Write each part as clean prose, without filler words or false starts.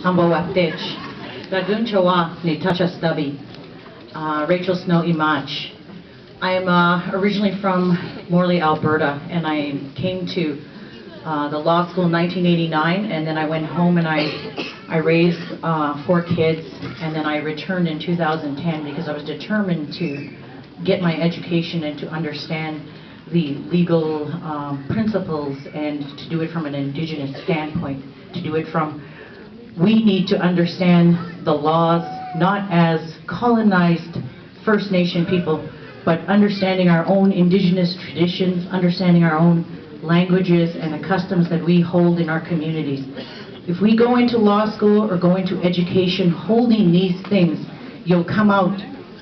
Ambawaptich, Dagun Chawa, Nitacha Stubby, Rachel Snow Imach. I am originally from Morley, Alberta, and I came to the law school in 1989, and then I went home and I raised 4 kids, and then I returned in 2010 because I was determined to get my education and to understand the legal principles and to do it from an Indigenous standpoint, to do it from, we need to understand the laws not as colonized First Nation people, but understanding our own Indigenous traditions, understanding our own languages and the customs that we hold in our communities. If we go into law school or go into education holding these things, you'll come out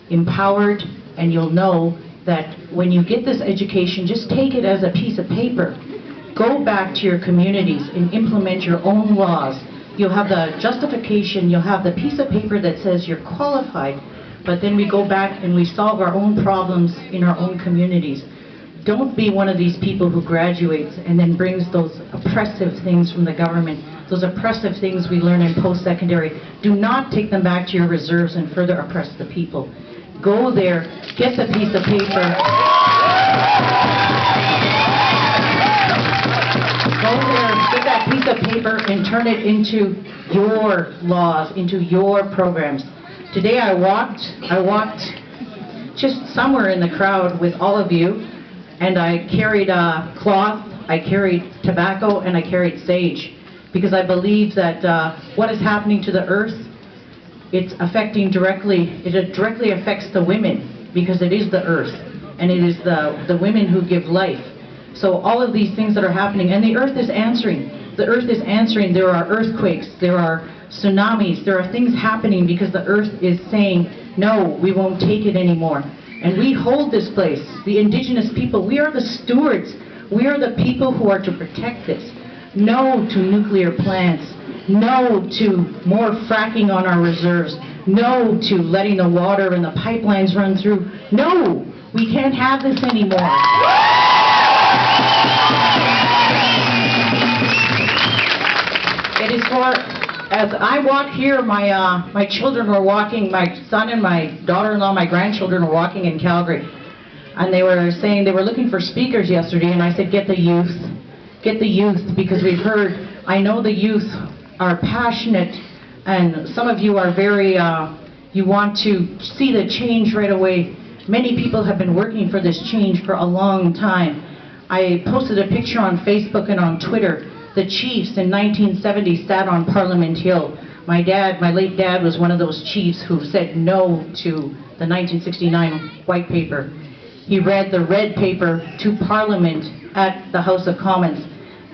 empowered, and you'll know that when you get this education, just take it as a piece of paper. Go back to your communities and implement your own laws. You'll have the justification, you'll have the piece of paper that says you're qualified, but then we go back and we solve our own problems in our own communities. Don't be one of these people who graduates and then brings those oppressive things from the government, those oppressive things we learn in post-secondary. Do not take them back to your reserves and further oppress the people. Go there, get the piece of paper. Go there, get that piece of paper and turn it into your laws, into your programs. Today I walked just somewhere in the crowd with all of you, and I carried a cloth, I carried tobacco, and I carried sage, because I believe that what is happening to the earth, it directly affects the women, because it is the earth, and it is the women who give life. So all of these things that are happening, and the earth is answering. The earth is answering. There are earthquakes, there are tsunamis, there are things happening because the earth is saying, no, we won't take it anymore. And we hold this place, the Indigenous people, we are the stewards. We are the people who are to protect this. No to nuclear plants. No to more fracking on our reserves. No to letting the water and the pipelines run through. No, we can't have this anymore. It is for, as I walk here, my children were walking, my son and my daughter-in-law, my grandchildren were walking in Calgary. And they were saying they were looking for speakers yesterday, and I said, get the youth, because we've heard, I know the youth are passionate, and some of you are very, you want to see the change right away. Many people have been working for this change for a long time. I posted a picture on Facebook and on Twitter. The chiefs in 1970 sat on Parliament Hill. My late dad was one of those chiefs who said no to the 1969 white paper. He read the red paper to Parliament at the House of Commons.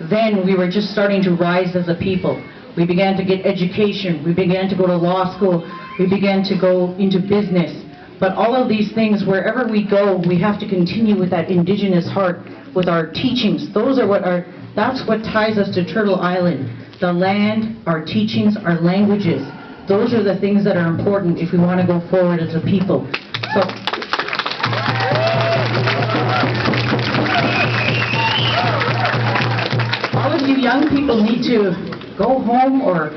Then we were just starting to rise as a people. We began to get education, we began to go to law school, we began to go into business. But all of these things, wherever we go, we have to continue with that Indigenous heart, with our teachings. That's what ties us to Turtle Island. The land, our teachings, our languages. Those are the things that are important if we want to go forward as a people. So, all of you young people need to go home or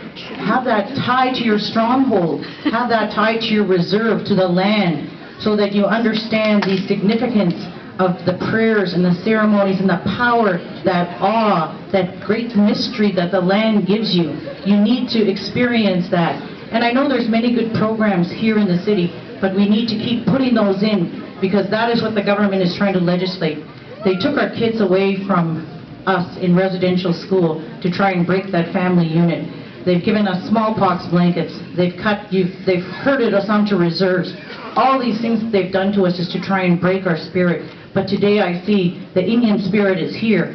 have that tie to your stronghold, have that tie to your reserve, to the land, so that you understand the significance of the prayers and the ceremonies and the power, that awe, that great mystery that the land gives you. You need to experience that. And I know there's many good programs here in the city, but we need to keep putting those in, because that is what the government is trying to legislate. They took our kids away from us in residential school to try and break that family unit. They've given us smallpox blankets. They've herded us onto reserves. All these things that they've done to us is to try and break our spirit. But today I see the Indian spirit is here.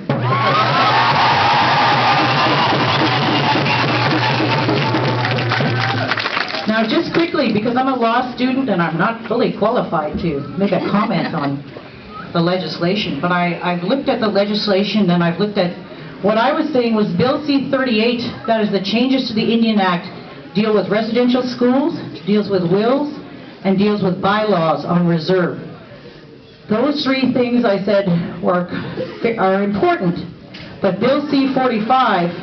Now just quickly, because I'm a law student and I'm not fully qualified to make a comment on the legislation, but I've looked at the legislation, and I've looked at what I was saying was Bill C-38, that is the changes to the Indian Act, deal with residential schools, deals with wills, and deals with bylaws on reserve. Those 3 things I said are important, but Bill C-45